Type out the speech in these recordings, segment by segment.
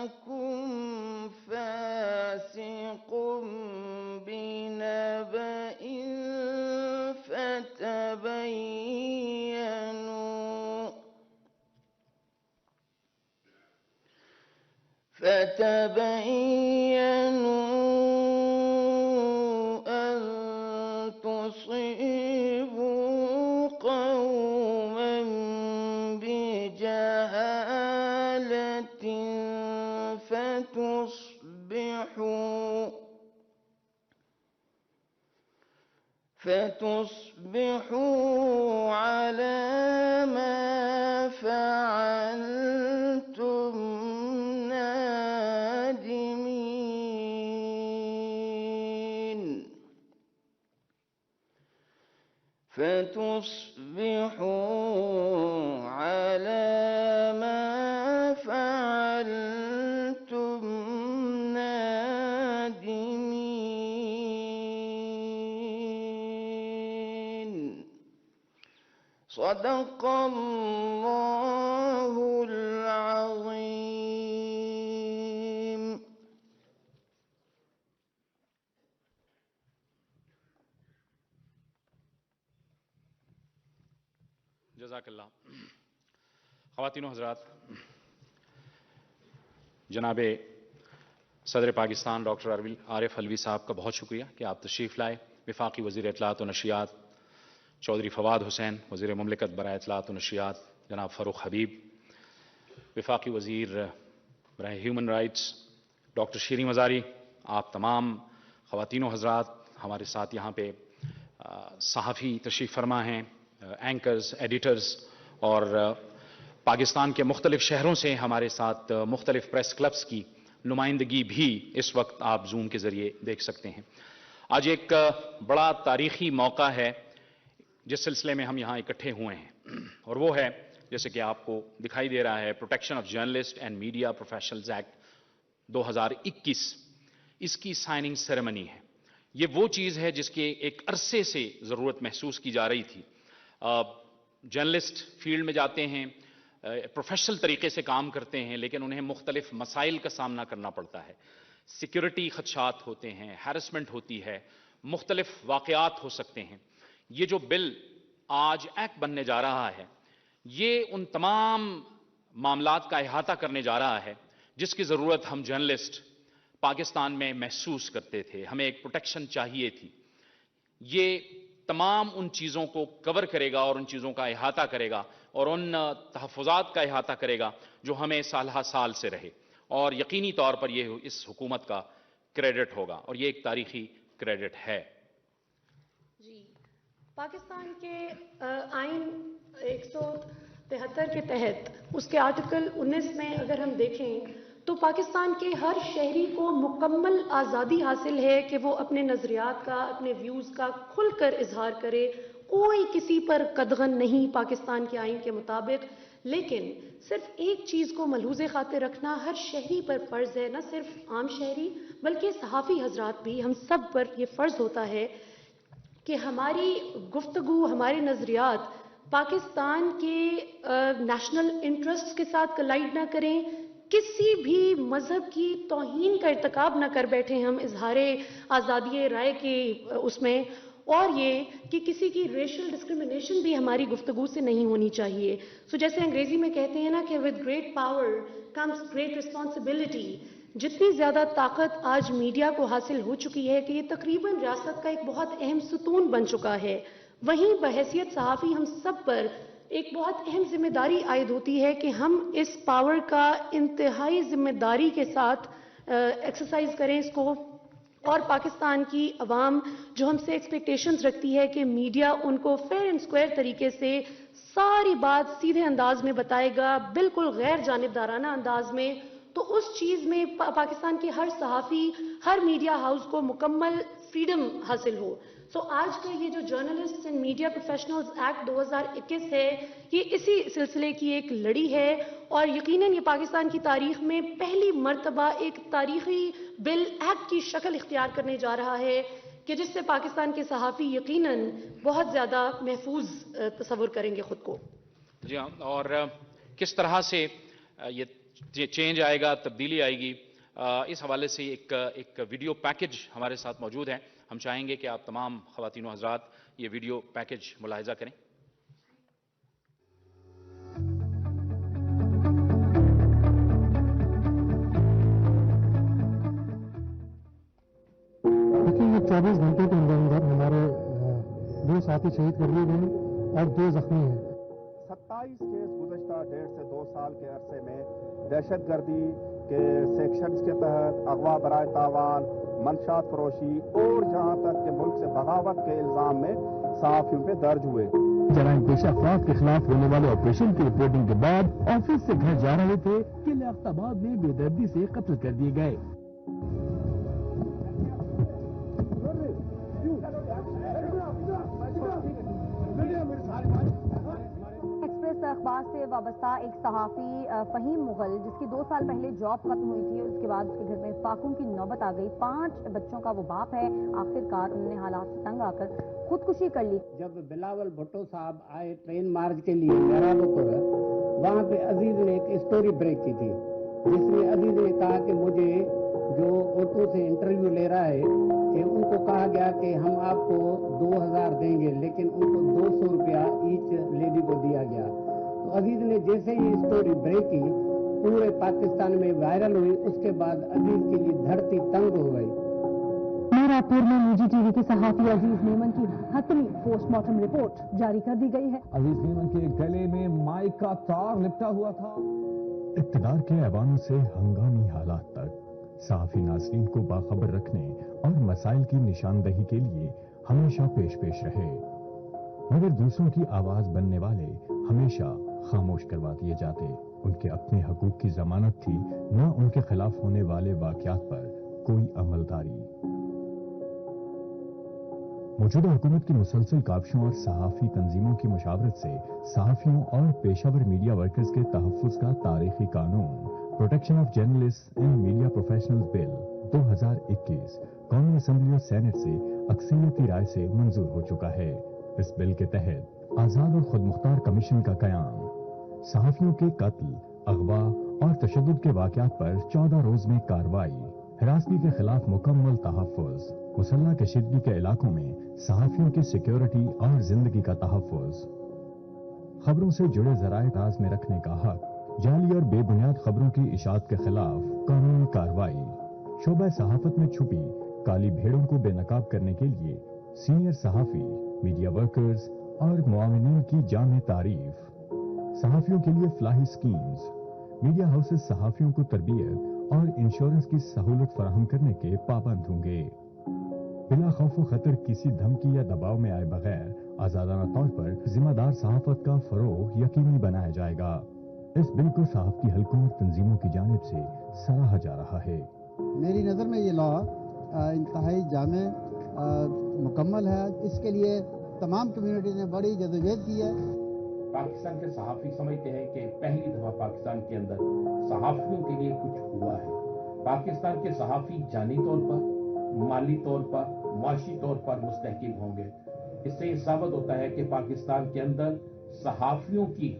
جاءكم فاسق بنبأ فتبينوا أن تصيبوا قوما بجهالة فتصبحوا على ما فعلتم نادمين فتصبحوا على ما فعلتم نادمين. صدق الله العظيم. جزاک اللہ. خواتین و حضرات، جناب صدر پاکستان ڈاکٹر عارف علوی صاحب کا بہت شکریہ کہ آپ تشریف لائے. وفاقی وزیر اطلاعات و نشریات چودھری فواد حسین، وزیر مملکت برائے اطلاعات و نشریات جناب فاروق حبیب، وفاقی وزیر برائے human rights doctor Shireen Mazari, آپ تمام خواتین و حضرات، ہمارے ساتھ یہاں پہ صحافی تشریف فرما ہیں، اینکرز، ایڈیٹرز، اور پاکستان کے مختلف شہروں سے ہمارے ساتھ مختلف پریس کلبز کی نمائندگی بھی اس وقت آپ زوم کے ذریعے دیکھ سکتے ہیں. آج ایک بڑا تاریخی موقع ہے جس سلسلے میں ہم یہاں اکٹھے ہوئے ہیں، اور وہ ہے جیسے کہ آپ کو دکھائی دے رہا ہے protection of journalist and media professionals act 2021. اس کی سائننگ سیریمنی ہے. یہ وہ چیز ہے جس کے ایک عرصے سے ضرورت محسوس کی جا رہی تھی. جرنلسٹ فیلڈ میں جاتے ہیں، پروفیشنل طریقے سے کام کرتے ہیں، لیکن انہیں مختلف مسائل کا سامنا کرنا پڑتا ہے. سیکیورٹی خدشات ہوتے ہیں، ہیرسمنٹ ہوتی ہے، مختلف واقعات ہو سکتے ہیں. یہ جو بل آج ایکٹ بننے جا رہا ہے، یہ ان تمام معاملات کا احاطہ کرنے جا رہا ہے جس کی ضرورت ہم جرنلسٹ پاکستان میں محسوس کرتے تھے. ہمیں ایک پروٹیکشن چاہیے تھی. یہ تمام ان چیزوں کو کور کرے گا اور ان چیزوں کا احاطہ کرے گا اور ان تحفظات کا احاطہ کرے گا جو ہمیں سال ہر سال سے رہے، اور یقینی طور پر یہ اس حکومت کا کریڈٹ ہوگا، اور یہ ایک تاریخی کریڈٹ ہے. جی، پاکستان کے آئین 173 کے تحت اس کے آرٹیکل 19 میں اگر ہم دیکھیں تو پاکستان کے ہر شہری کو مکمل آزادی حاصل ہے کہ وہ اپنے نظریات کا، اپنے ویوز کا کھل کر اظہار کرے. کوئی کسی پر قدغن نہیں پاکستان کے آئین کے مطابق. لیکن صرف ایک چیز کو ملحوظ خاطر رکھنا ہر شہری پر فرض ہے، نہ صرف عام شہری بلکہ صحافی حضرات بھی، ہم سب پر یہ فرض ہوتا ہے کہ ہماری گفتگو، ہمارے نظریات پاکستان کے نیشنل انٹرسٹ کے ساتھ کلائیڈ نہ کریں، کسی بھی مذہب کی توہین کا ارتکاب نہ کر بیٹھیں ہم اظہار آزادی رائے کے اس میں، اور یہ کہ کسی کی ریشل ڈسکریمنیشن بھی ہماری گفتگو سے نہیں ہونی چاہیے. جیسے انگریزی میں کہتے ہیں نا کہ with great power comes great responsibility. جتنی زیادہ طاقت آج میڈیا کو حاصل ہو چکی ہے کہ یہ تقریباً ریاست کا ایک بہت اہم ستون بن چکا ہے، وہیں بحیثیت صحافی ہم سب پر ایک بہت اہم ذمہ داری عائد ہوتی ہے کہ ہم اس پاور کا انتہائی ذمہ داری کے ساتھ ایکسرسائز کریں اس کو، اور پاکستان کی عوام جو ہم سے ایکسپیکٹیشنز رکھتی ہے کہ میڈیا ان کو فیئر اینڈ اسکوائر طریقے سے ساری بات سیدھے انداز میں بتائے گا، بالکل غیر جانبدارانہ انداز میں، تو اس چیز میں پاکستان کے ہر صحافی، ہر میڈیا ہاؤس کو مکمل فریڈم حاصل ہو. آج کا یہ جو journalist and media professionals act 2021 ہے، یہ اسی سلسلے کی ایک لڑی ہے، اور یقیناً یہ پاکستان کی تاریخ میں پہلی مرتبہ ایک تاریخی بل ایکٹ کی شکل اختیار کرنے جا رہا ہے کہ جس سے پاکستان کے صحافی یقیناً بہت زیادہ محفوظ تصور کریں گے خود کو. جی ہاں، اور کس طرح سے یہ چینج آئے گا، تبدیلی آئے گی. اس حوالے سے ایک ویڈیو پیکج ہمارے ساتھ موجود ہے. ہم چاہیں گے کہ آپ تمام خواتین و حضرات یہ ویڈیو پیکج ملاحظہ کریں. دیکھیے یہ 24 گھنٹے کے اندر ہمارے 2 ساتھی شہید کر دیے گئے اور 2 زخمی ہیں. 27 کیس گزشتہ 1.5 سے 2 سال کے عرصے میں دہشت گردی کے سیکشنز کے تحت اغوا برائے تاوان، منشیات فروشی اور جہاں تک کہ ملک سے بغاوت کے الزام میں صحافیوں پہ درج ہوئے. جرائم پیشہ افراد کے خلاف ہونے والے آپریشن کی رپورٹنگ کے بعد آفس سے گھر جا رہے تھے کہ لیاقت آباد میں بے دردی سے قتل کر دیے گئے. ایکسپریس اخبار سے وابستہ ایک صحافی فہیم مغل، جس کی 2 سال پہلے جاب ختم ہوئی تھی، اس کے بعد اس کے گھر میں فاقوں کی نوبت آ گئی. 5 بچوں کا وہ باپ ہے. آخرکار انہوں نے حالات سے تنگ آ کر خودکشی کر لی. جب بلاول بھٹو صاحب آئے ٹرین مارچ کے لیے میرابپور، وہاں پہ عزیز نے ایک اسٹوری بریک کی تھی، جس میں عزیز نے کہا کہ مجھے جو آٹو سے انٹرویو لے رہا ہے کہ ان کو کہا گیا کہ ہم آپ کو 2000 دیں گے، لیکن ان کو 200 روپیہ ایچ لیڈی کو دیا گیا. تو عزیز نے جیسے ہی اسٹوری بریک کی، پورے پاکستان میں وائرل ہوئی. اس کے بعد عزیز کے لیے دھرتی تنگ ہو گئی. میرپور میں نجی ٹی وی کے صحافی عزیز میمن کی حتمی پوسٹ مارٹم رپورٹ جاری کر دی گئی ہے. عزیز میمن کے گلے میں مائک کا تار لپٹا ہوا تھا. اقتدار کے ایوانوں سے ہنگامی حالات تک صحافی ناظرین کو باخبر رکھنے اور مسائل کی نشاندہی کے لیے ہمیشہ پیش رہے، مگر دوسروں کی آواز بننے والے ہمیشہ خاموش کروا دیے جاتے. ان کے اپنے حقوق کی ضمانت تھی، نہ ان کے خلاف ہونے والے واقعات پر کوئی عملداری. موجودہ حکومت کی مسلسل کاوشوں اور صحافی تنظیموں کی مشاورت سے صحافیوں اور پیشہ ور میڈیا ورکرز کے تحفظ کا تاریخی قانون protection of journalist and media professionals bill 2021 قومی اسمبلی اور سینٹ سے اکثریتی رائے سے منظور ہو چکا ہے. اس بل کے تحت آزاد اور خود مختار کمیشن کا قیام، صحافیوں کے قتل، اغوا اور تشدد کے واقعات پر 14 روز میں کارروائی، ہراسگی کے خلاف مکمل تحفظ، مسلح کشیدگی کے علاقوں میں صحافیوں کی سیکیورٹی اور زندگی کا تحفظ، خبروں سے جڑے ذرائع راز میں رکھنے کا حق، جعلی اور بے بنیاد خبروں کی اشاعت کے خلاف قانونی کارروائی، شعبہ صحافت میں چھپی کالی بھیڑوں کو بے نقاب کرنے کے لیے سینئر صحافی، میڈیا ورکرز اور معاونین کی جامع تعریف، صحافیوں کے لیے فلاحی سکیمز، میڈیا ہاؤسز صحافیوں کو تربیت اور انشورنس کی سہولت فراہم کرنے کے پابند ہوں گے. بلا خوف و خطر کسی دھمکی یا دباؤ میں آئے بغیر آزادانہ طور پر ذمہ دار صحافت کا فروغ یقینی بنایا جائے گا. اس بل کو صحافتی حلقوں اور تنظیموں کی جانب سے سراہا جا رہا ہے. میری نظر میں یہ لا انتہائی جامع مکمل ہے. اس کے لیے تمام کمیونٹی نے بڑی جدوجہد کی ہے. پاکستان کے صحافی سمجھتے ہیں کہ پہلی دفعہ پاکستان کے اندر صحافیوں کے لیے کچھ ہوا ہے. پاکستان کے صحافی جانی طور پر، مالی طور پر، معاشی طور پر مستحکم ہوں گے. اس سے یہ ثابت ہوتا ہے کہ پاکستان کے اندر صحافیوں کی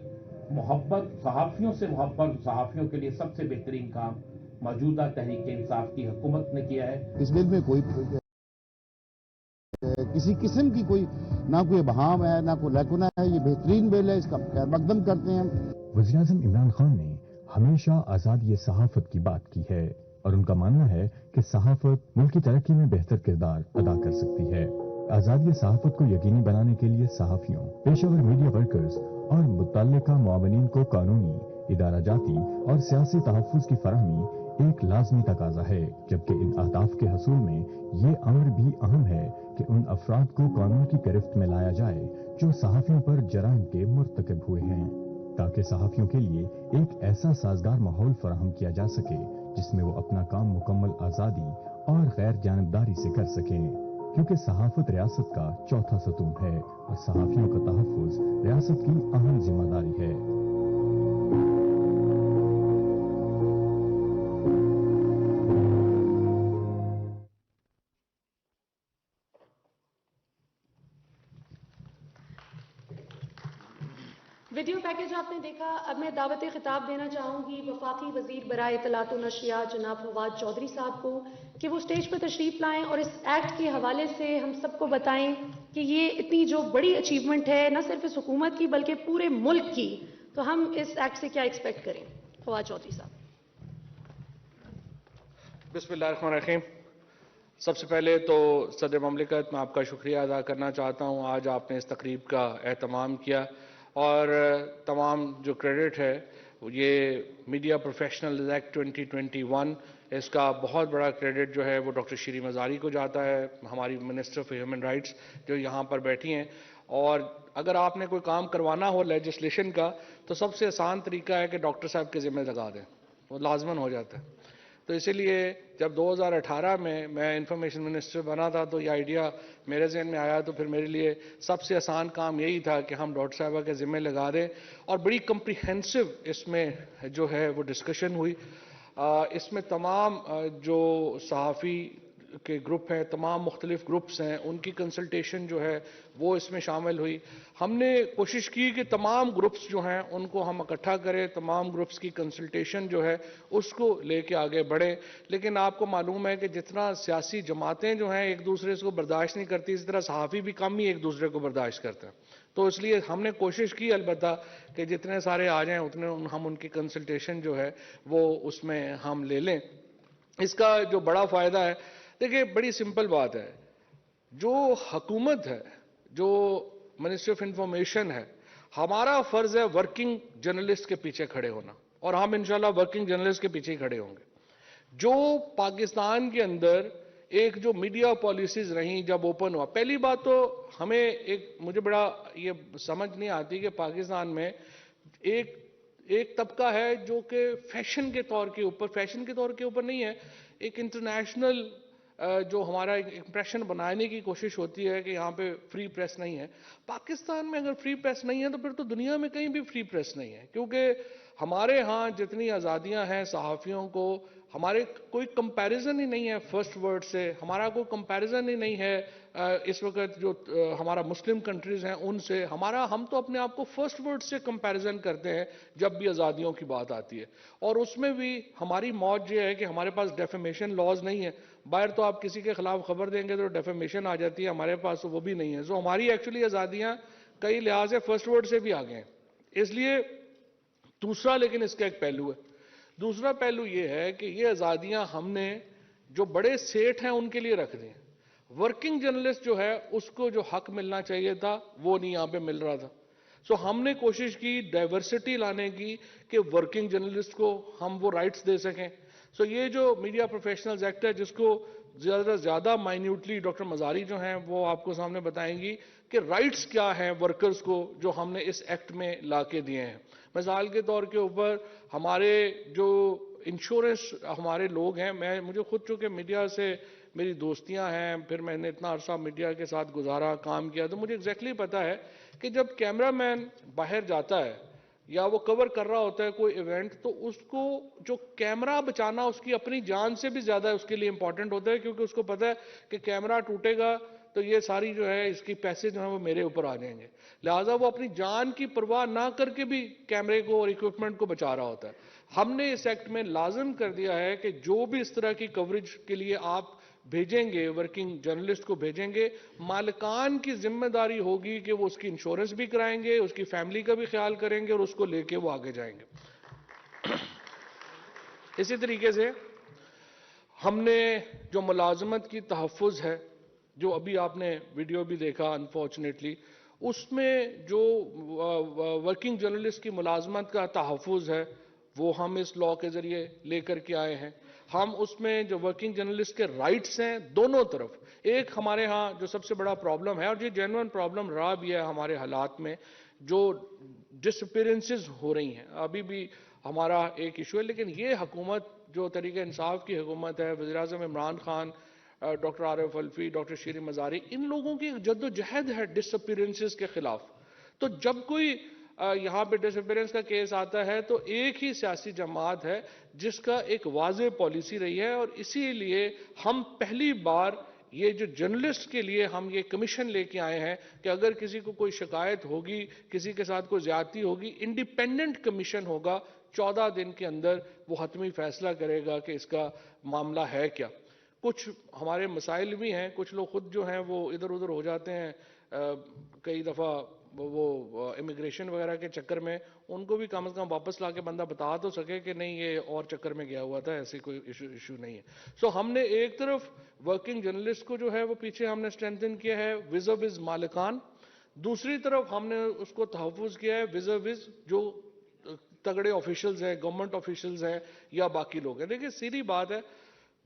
محبت، صحافیوں سے محبت، صحافیوں کے لیے سب سے بہترین کام موجودہ تحریک انصاف کی حکومت نے کیا ہے. اس بل میں کوئی کسی قسم کی کوئی نہ کوئی ابہام ہے، نہ کوئی لیکنا ہے. یہ بہترین بل ہے، اس کا خیر مقدم کرتے ہیں. وزیر اعظم عمران خان نے ہمیشہ آزادی صحافت کی بات کی ہے اور ان کا ماننا ہے کہ صحافت ملک کی ترقی میں بہتر کردار ادا کر سکتی ہے. آزادی صحافت کو یقینی بنانے کے لیے صحافیوں، پیشہ ور میڈیا ورکرز اور متعلقہ معاونین کو قانونی، ادارہ جاتی اور سیاسی تحفظ کی فراہمی ایک لازمی تقاضا ہے، جبکہ ان اہداف کے حصول میں یہ امر بھی اہم ہے کہ ان افراد کو قانون کی گرفت میں لایا جائے جو صحافیوں پر جرائم کے مرتکب ہوئے ہیں، تاکہ صحافیوں کے لیے ایک ایسا سازگار ماحول فراہم کیا جا سکے جس میں وہ اپنا کام مکمل آزادی اور غیر جانبداری سے کر سکیں، کیونکہ صحافت ریاست کا چوتھا ستون ہے اور صحافیوں کا تحفظ ریاست کی اہم ذمہ داری ہے. ویڈیو پیکج آپ نے دیکھا. اب میں دعوت خطاب دینا چاہوں گی وفاقی وزیر برائے اطلاعات و نشریات جناب فواد چودھری صاحب کو کہ وہ اسٹیج پر تشریف لائیں اور اس ایکٹ کے حوالے سے ہم سب کو بتائیں کہ یہ اتنی جو بڑی اچیومنٹ ہے نہ صرف اس حکومت کی بلکہ پورے ملک کی، تو ہم اس ایکٹ سے کیا ایکسپیکٹ کریں. فواد چودھری صاحب. بسم اللہ الرحمن الرحیم. سب سے پہلے تو صدر مملکت میں آپ کا شکریہ ادا کرنا چاہتا ہوں. آج آپ نے اس تقریب کا اہتمام کیا اور تمام جو کریڈٹ ہے یہ میڈیا پروفیشنل ایکٹ 2021 اس کا بہت بڑا کریڈٹ جو ہے وہ ڈاکٹر شیریں مزاری کو جاتا ہے، ہماری منسٹر فار ہیومن رائٹس جو یہاں پر بیٹھی ہیں. اور اگر آپ نے کوئی کام کروانا ہو لیجسلیشن کا تو سب سے آسان طریقہ ہے کہ ڈاکٹر صاحب کے ذمہ لگا دیں، وہ لازماً ہو جاتا ہے. تو اسی لیے جب 2018 میں انفارمیشن منسٹر بنا تھا تو یہ آئیڈیا میرے ذہن میں آیا، تو پھر میرے لیے سب سے آسان کام یہی تھا کہ ہم ڈاکٹر صاحبہ کے ذمہ لگا دیں. اور بڑی کمپریہنسو اس میں جو ہے وہ ڈسکشن ہوئی. اس میں تمام جو صحافی کے گروپ ہیں، تمام مختلف گروپس ہیں، ان کی کنسلٹیشن جو ہے وہ اس میں شامل ہوئی. ہم نے کوشش کی کہ تمام گروپس جو ہیں ان کو ہم اکٹھا کریں، تمام گروپس کی کنسلٹیشن جو ہے اس کو لے کے آگے بڑھیں. لیکن آپ کو معلوم ہے کہ جتنا سیاسی جماعتیں جو ہیں ایک دوسرے کو برداشت نہیں کرتی، اس طرح صحافی بھی کم ہی ایک دوسرے کو برداشت کرتے ہیں. تو اس لیے ہم نے کوشش کی البتہ کہ جتنے سارے آ جائیں اتنے ہم ان کی کنسلٹیشن جو ہے وہ اس میں ہم لے لیں. اس کا جو بڑا فائدہ ہے، دیکھیں بڑی سمپل بات ہے، جو حکومت ہے، جو منسٹری آف انفارمیشن ہے، ہمارا فرض ہے ورکنگ جرنلسٹ کے پیچھے کھڑے ہونا، اور ہم انشاءاللہ ورکنگ جرنلسٹ کے پیچھے کھڑے ہوں گے. جو پاکستان کے اندر ایک جو میڈیا پالیسیز رہیں جب اوپن ہوا، پہلی بات تو ہمیں مجھے بڑا یہ سمجھ نہیں آتی کہ پاکستان میں ایک طبقہ ہے جو کہ فیشن کے طور کے اوپر نہیں ہے، ایک انٹرنیشنل جو ہمارا امپریشن بنانے کی کوشش ہوتی ہے کہ یہاں پہ فری پریس نہیں ہے. پاکستان میں اگر فری پریس نہیں ہے تو پھر تو دنیا میں کہیں بھی فری پریس نہیں ہے، کیونکہ ہمارے ہاں جتنی آزادیاں ہیں صحافیوں کو، ہمارے کوئی کمپیریزن ہی نہیں ہے فرسٹ ورلڈ سے، ہمارا کوئی کمپیریزن ہی نہیں ہے اس وقت جو ہمارا مسلم کنٹریز ہیں ان سے. ہم تو اپنے آپ کو فرسٹ ورلڈ سے کمپیریزن کرتے ہیں جب بھی آزادیوں کی بات آتی ہے. اور اس میں بھی ہماری موت یہ ہے کہ ہمارے پاس ڈیفیمیشن لاز نہیں ہے. باہر تو آپ کسی کے خلاف خبر دیں گے تو ڈیفیمیشن آ جاتی ہے، ہمارے پاس تو وہ بھی نہیں ہے. سو ہماری ایکچولی آزادیاں کئی لحاظ سے فرسٹ ورلڈ سے بھی آگے ہیں. اس لیے دوسرا لیکن اس کا ایک پہلو ہے. دوسرا پہلو یہ ہے کہ یہ آزادیاں ہم نے جو بڑے سیٹھ ہیں ان کے لیے رکھ دی ہیں. ورکنگ جرنلسٹ جو ہے اس کو جو حق ملنا چاہیے تھا وہ نہیں یہاں پہ مل رہا تھا. سو ہم نے کوشش کی ڈائیورسٹی لانے کی کہ ورکنگ جرنلسٹ کو ہم وہ رائٹس دے سکیں. سو یہ جو میڈیا پروفیشنلز ایکٹ ہے جس کو زیادہ سے زیادہ مائنیوٹلی ڈاکٹر مزاری جو ہیں وہ آپ کو سامنے بتائیں گی کہ رائٹس کیا ہیں ورکرز کو جو ہم نے اس ایکٹ میں لا کے دیے ہیں. مثال کے طور کے اوپر ہمارے جو انشورنس ہمارے لوگ ہیں، مجھے خود چونکہ میڈیا سے میری دوستیاں ہیں، پھر میں نے اتنا عرصہ میڈیا کے ساتھ گزارا، کام کیا، تو مجھے ایگزیکٹلی پتا ہے کہ جب کیمرہ مین باہر جاتا ہے یا وہ کور کر رہا ہوتا ہے کوئی ایونٹ، تو اس کو جو کیمرہ بچانا اس کی اپنی جان سے بھی زیادہ اس کے لیے امپورٹنٹ ہوتا ہے، کیونکہ اس کو پتا ہے کہ کیمرہ ٹوٹے گا تو یہ ساری جو ہے اس کی پیسے جو ہیں وہ میرے اوپر آ جائیں گے. لہٰذا وہ اپنی جان کی پرواہ نہ کر کے بھی کیمرے کو اور اکوپمنٹ کو بچا رہا ہوتا ہے. ہم نے اس ایکٹ میں لازم کر دیا ہے کہ جو بھی اس طرح کی کوریج کے لیے آپ بھیجیں گے، ورکنگ جرنلسٹ کو بھیجیں گے، مالکان کی ذمہ داری ہوگی کہ وہ اس کی انشورنس بھی کرائیں گے، اس کی فیملی کا بھی خیال کریں گے اور اس کو لے کے وہ آگے جائیں گے. اسی طریقے سے ہم نے جو ملازمت کی تحفظ ہے، جو ابھی آپ نے ویڈیو بھی دیکھا انفارچونیٹلی، اس میں جو ورکنگ جرنلسٹ کی ملازمت کا تحفظ ہے وہ ہم اس لاء کے ذریعے لے کر کے آئے ہیں. ہم اس میں جو ورکنگ جرنلسٹ کے رائٹس ہیں دونوں طرف، ایک ہمارے ہاں جو سب سے بڑا پرابلم ہے اور یہ جینوئن پرابلم رہا بھی ہے ہمارے حالات میں، جو ڈس اپیرنسز ہو رہی ہیں، ابھی بھی ہمارا ایک ایشو ہے. لیکن یہ حکومت جو تحریک انصاف کی حکومت ہے، وزیر اعظم عمران خان، ڈاکٹر عارف الفی، ڈاکٹر شیریں مزاری، ان لوگوں کی جد و جہد ہے ڈس اپیرنسز کے خلاف. تو جب کوئی یہاں پہ ڈس اپیرنس کا کیس آتا ہے تو ایک ہی سیاسی جماعت ہے جس کا ایک واضح پالیسی رہی ہے، اور اسی لیے ہم پہلی بار یہ جو جرنلسٹ کے لیے ہم یہ کمیشن لے کے آئے ہیں کہ اگر کسی کو کوئی شکایت ہوگی، کسی کے ساتھ کوئی زیادتی ہوگی، انڈیپینڈنٹ کمیشن ہوگا، 14 دن کے اندر وہ حتمی فیصلہ کرے گا کہ اس کا معاملہ ہے کیا۔ کچھ ہمارے مسائل بھی ہیں، کچھ لوگ خود جو ہیں وہ ادھر ادھر ہو جاتے ہیں کئی دفعہ وہ امیگریشن وغیرہ کے چکر میں، ان کو بھی کم از کم واپس لا کے بندہ بتا تو سکے کہ نہیں یہ اور چکر میں گیا ہوا تھا، ایسی کوئی ایشو نہیں ہے۔ سو ہم نے ایک طرف ورکنگ جرنلسٹ کو جو ہے وہ پیچھے ہم نے اسٹرینتھن کیا ہے وز وز مالکان، دوسری طرف ہم نے اس کو تحفظ کیا ہے وز وز جو تگڑے آفیشلز ہیں، گورنمنٹ آفیشلز ہیں یا باقی لوگ ہیں۔ دیکھیں سیدھی بات ہے،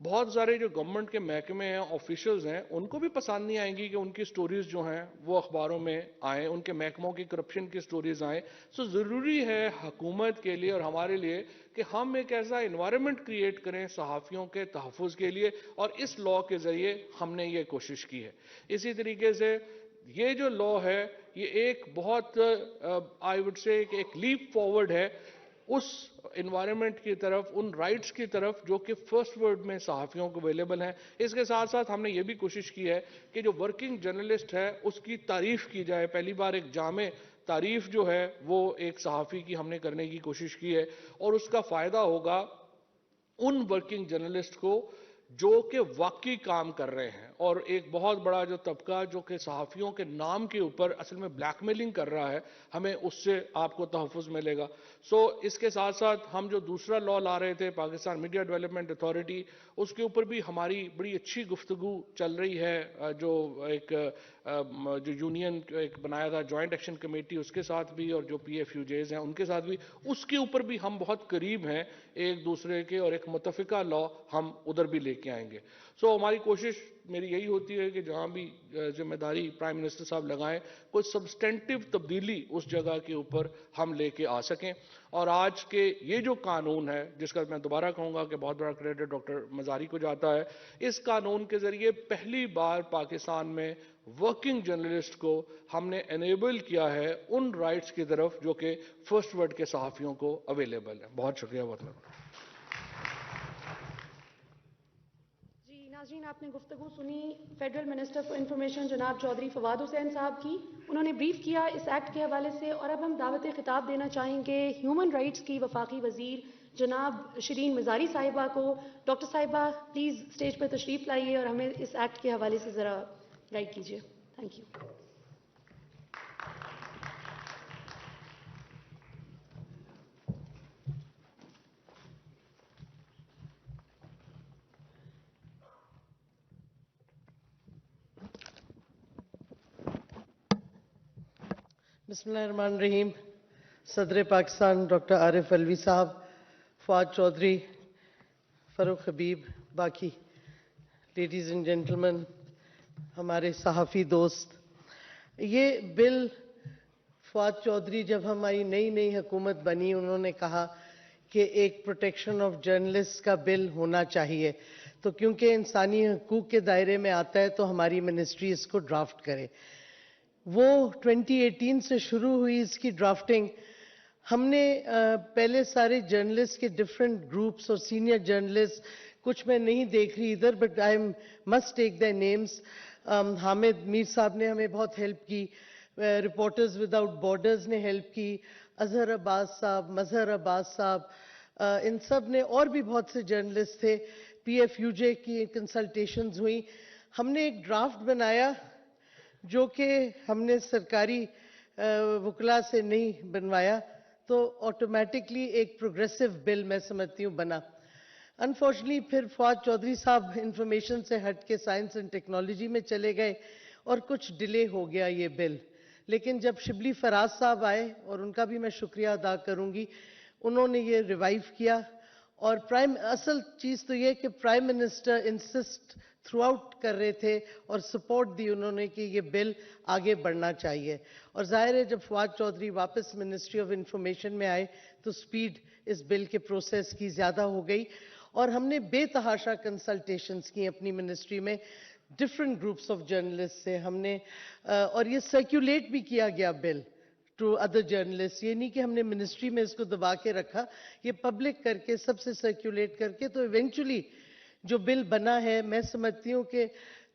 بہت سارے جو گورنمنٹ کے محکمے ہیں، آفیشلز ہیں، ان کو بھی پسند نہیں آئیں گی کہ ان کی سٹوریز جو ہیں وہ اخباروں میں آئیں، ان کے محکموں کی کرپشن کی سٹوریز آئیں۔ سو ضروری ہے حکومت کے لیے اور ہمارے لیے کہ ہم ایک ایسا انوائرمنٹ کریٹ کریں صحافیوں کے تحفظ کے لیے، اور اس لاء کے ذریعے ہم نے یہ کوشش کی ہے۔ اسی طریقے سے یہ جو لاء ہے یہ ایک بہت آئی وڈ سے ایک لیپ فارورڈ ہے اس انوائرمنٹ کی طرف، ان رائٹس کی طرف جو کہ فرسٹ ورلڈ میں صحافیوں کو اویلیبل ہیں۔ اس کے ساتھ ساتھ ہم نے یہ بھی کوشش کی ہے کہ جو ورکنگ جرنلسٹ ہے اس کی تعریف کی جائے، پہلی بار ایک جامع تعریف جو ہے وہ ایک صحافی کی ہم نے کرنے کی کوشش کی ہے، اور اس کا فائدہ ہوگا ان ورکنگ جرنلسٹ کو جو کہ واقعی کام کر رہے ہیں، اور ایک بہت بڑا جو طبقہ جو کہ صحافیوں کے نام کے اوپر اصل میں بلیک میلنگ کر رہا ہے، ہمیں اس سے آپ کو تحفظ ملے گا۔ سو اس کے ساتھ ساتھ ہم جو دوسرا لاء لا رہے تھے پاکستان میڈیا ڈیولپمنٹ اتھارٹی، اس کے اوپر بھی ہماری بڑی اچھی گفتگو چل رہی ہے، جو ایک جو یونین ایک بنایا تھا جوائنٹ ایکشن کمیٹی، اس کے ساتھ بھی، اور جو پی ایف یو جیز ہیں ان کے ساتھ بھی، اس کے اوپر بھی ہم بہت قریب ہیں ایک دوسرے کے، اور ایک متفقہ لاء ہم ادھر بھی لے کے آئیں گے۔ سو ہماری کوشش میری یہی ہوتی ہے کہ جہاں بھی ذمہ داری پرائم منسٹر صاحب لگائیں، کوئی سبسٹینٹیو تبدیلی اس جگہ کے اوپر ہم لے کے آ سکیں۔ اور آج کے یہ جو قانون ہے، جس کا میں دوبارہ کہوں گا کہ بہت بڑا کریڈٹ ڈاکٹر مزاری کو جاتا ہے، اس قانون کے ذریعے پہلی بار پاکستان میں ورکنگ جرنلسٹ کو ہم نے انیبل کیا ہے ان رائٹس کی طرف جو کہ فرسٹ ورلڈ کے صحافیوں کو اویلیبل ہے۔ بہت شکریہ، بہت مہربانی۔ ناظرین، آپ نے گفتگو سنی فیڈرل منسٹر فار انفارمیشن جناب چودھری فواد حسین صاحب کی، انہوں نے بریف کیا اس ایکٹ کے حوالے سے، اور اب ہم دعوت خطاب دینا چاہیں گے ہیومن رائٹس کی وفاقی وزیر جناب شرین مزاری صاحبہ کو۔ ڈاکٹر صاحبہ پلیز اسٹیج پر تشریف لائیے اور ہمیں اس ایکٹ کے حوالے سے ذرا گائیڈ کیجیے۔ Thank you. بسم اللہ الرحمن الرحیم۔ صدر پاکستان ڈاکٹر عارف علوی صاحب، فواد چودھری، فاروق حبیب، باقی لیڈیز اینڈ جینٹلمین، ہمارے صحافی دوست، یہ بل فواد چودھری جب ہماری نئی حکومت بنی انہوں نے کہا کہ ایک پروٹیکشن آف جرنلسٹ کا بل ہونا چاہیے، تو کیونکہ انسانی حقوق کے دائرے میں آتا ہے تو ہماری منسٹری اس کو ڈرافٹ کرے۔ وہ 2018 سے شروع ہوئی اس کی ڈرافٹنگ۔ ہم نے پہلے سارے جرنلسٹ کے ڈیفرنٹ گروپس اور سینئر جرنلسٹ، کچھ میں نہیں دیکھ رہی ادھر but I must take their names, Hamid Mir Sahab نے ہمیں بہت ہیلپ کی، رپورٹرز وداؤٹ بارڈرز نے ہیلپ کی، اظہر عباس صاحب، مظہر عباس صاحب، ان سب نے، اور بھی بہت سے جرنلسٹ تھے، پی ایف یو جے کی کنسلٹیشنز ہوئیں۔ ہم نے ایک ڈرافٹ بنایا جو کہ ہم نے سرکاری وکلاء سے نہیں بنوایا، تو آٹومیٹکلی ایک پروگریسو بل میں سمجھتی ہوں بنا۔ انفارچونیٹلی پھر فواد چودھری صاحب انفارمیشن سے ہٹ کے سائنس اینڈ ٹیکنالوجی میں چلے گئے اور کچھ ڈیلے ہو گیا یہ بل۔ لیکن جب شبلی فراز صاحب آئے، اور ان کا بھی میں شکریہ ادا کروں گی، انہوں نے یہ ریوائیو کیا، اور اصل چیز تو یہ کہ prime minister insist through out کر رہے تھے اور سپورٹ دی انہوں نے کہ یہ بل آگے بڑھنا چاہیے، اور ظاہر ہے جب فواد چودھری واپس منسٹری آف انفارمیشن میں آئے تو سپیڈ اس بل کے پروسیس کی زیادہ ہو گئی، اور ہم نے بے تحاشا کنسلٹیشنز کی اپنی منسٹری میں ڈفرینٹ گروپس آف جرنلسٹ سے، ہم نے اور یہ سرکولیٹ بھی کیا گیا بل ٹو ادر جرنلسٹ، یہ نہیں کہ ہم نے منسٹری میں اس کو دبا کے رکھا، یہ پبلک کر کے سب سے سرکولیٹ کر کے، تو ایونچولی جو بل بنا ہے میں سمجھتی ہوں کہ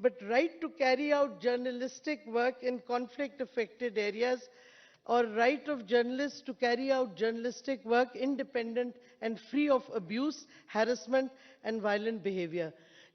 but right to carry out journalistic work in conflict affected areas, or right of journalists to carry out journalistic work independent and free of abuse, harassment and violent behavior।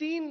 3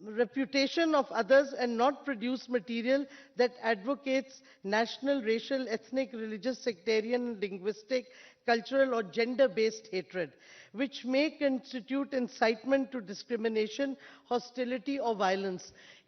reputation of others and not produce material that advocates national, racial, ethnic, religious, sectarian, linguistic, cultural or gender-based hatred, which may constitute incitement to discrimination, hostility or violence।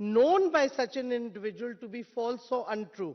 known by such an individual to be false or untrue।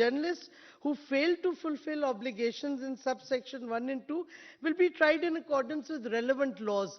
journalists who fail to fulfill obligations in subsection 1 and 2 will be tried in accordance with relevant laws.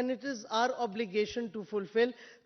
and it is our obligation to fulfill.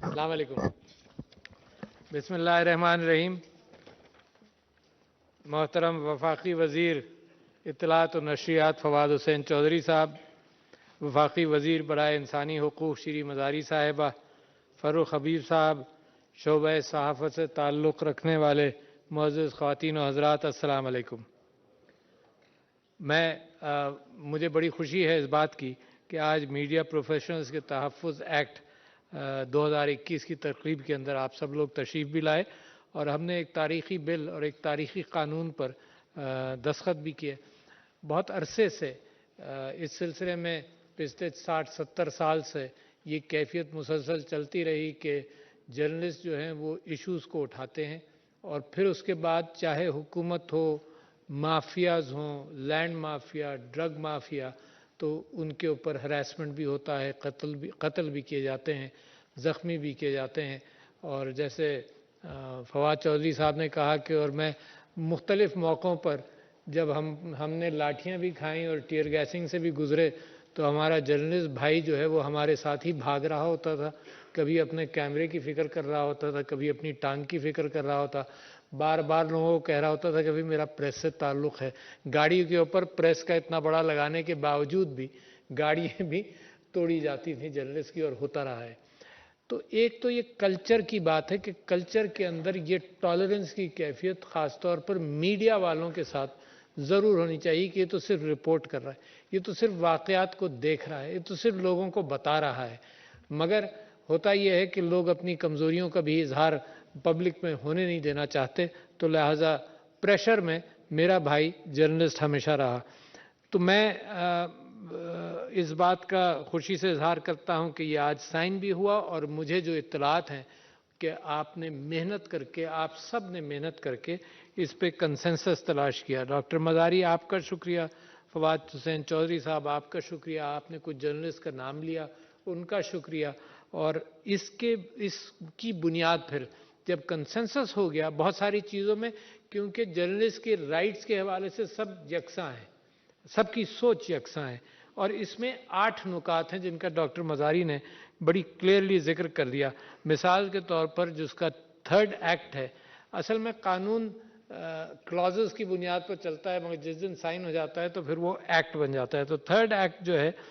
السلام علیکم. بسم اللہ الرحمن الرحیم. محترم وفاقی وزیر اطلاعات و نشریات فواد حسین چودھری صاحب، وفاقی وزیر برائے انسانی حقوق شری مزاری صاحبہ، فاروق حبیب صاحب، شعبہ صحافت سے تعلق رکھنے والے معزز خواتین و حضرات، السلام علیکم. مجھے بڑی خوشی ہے اس بات کی کہ آج میڈیا پروفیشنلز کے تحفظ ایکٹ 2021 کی تقریب کے اندر آپ سب لوگ تشریف بھی لائے اور ہم نے ایک تاریخی بل اور ایک تاریخی قانون پر دستخط بھی کیے. بہت عرصے سے اس سلسلے میں پچھلے 60-70 سال سے یہ کیفیت مسلسل چلتی رہی کہ جرنلسٹ جو ہیں وہ ایشوز کو اٹھاتے ہیں اور پھر اس کے بعد چاہے حکومت ہو، مافیاز ہوں، لینڈ مافیا، ڈرگ مافیا، تو ان کے اوپر ہراسمنٹ بھی ہوتا ہے، قتل بھی کیے جاتے ہیں، زخمی بھی کیے جاتے ہیں. اور جیسے فواد چودھری صاحب نے کہا کہ اور میں مختلف موقعوں پر جب ہم نے لاٹھیاں بھی کھائیں اور ٹیئر گیسنگ سے بھی گزرے تو ہمارا جرنلسٹ بھائی جو ہے وہ ہمارے ساتھ ہی بھاگ رہا ہوتا تھا، کبھی اپنے کیمرے کی فکر کر رہا ہوتا تھا، کبھی اپنی ٹانگ کی فکر کر رہا ہوتا، بار بار لوگوں کو کہہ رہا ہوتا تھا کہ بھئی میرا پریس سے تعلق ہے. گاڑی کے اوپر پریس کا اتنا بڑا لگانے کے باوجود بھی گاڑیاں بھی توڑی جاتی تھیں جرنلسٹ کی، اور ہوتا رہا ہے. تو ایک تو یہ کلچر کی بات ہے کہ کلچر کے اندر یہ ٹالرنس کی کیفیت خاص طور پر میڈیا والوں کے ساتھ ضرور ہونی چاہیے کہ یہ تو صرف رپورٹ کر رہا ہے، یہ تو صرف واقعات کو دیکھ رہا ہے، یہ تو صرف لوگوں کو بتا رہا ہے. مگر ہوتا یہ ہے کہ لوگ اپنی کمزوریوں کا بھی اظہار پبلک میں ہونے نہیں دینا چاہتے، تو لہٰذا پریشر میں میرا بھائی جرنلسٹ ہمیشہ رہا. تو میں اس بات کا خوشی سے اظہار کرتا ہوں کہ یہ آج سائن بھی ہوا، اور مجھے جو اطلاعات ہیں کہ آپ نے محنت کر کے، آپ سب نے محنت کر کے اس پہ کنسنسس تلاش کیا. ڈاکٹر مزاری آپ کا شکریہ، فواد حسین چودھری صاحب آپ کا شکریہ، آپ نے کچھ جرنلسٹ کا نام لیا ان کا شکریہ. اور اس کی بنیاد پھر جب کنسنسس ہو گیا بہت ساری چیزوں میں، کیونکہ جرنلسٹ کے رائٹس کے حوالے سے سب یکساں ہیں، سب کی سوچ یکساں ہے، اور اس میں 8 نکات ہیں جن کا ڈاکٹر مزاری نے بڑی کلیئرلی ذکر کر دیا. مثال کے طور پر جس کا 3rd ایکٹ ہے، اصل میں قانون کلازز کی بنیاد پر چلتا ہے، مگر جس دن سائن ہو جاتا ہے تو پھر وہ ایکٹ بن جاتا ہے. تو 3rd ایکٹ جو ہے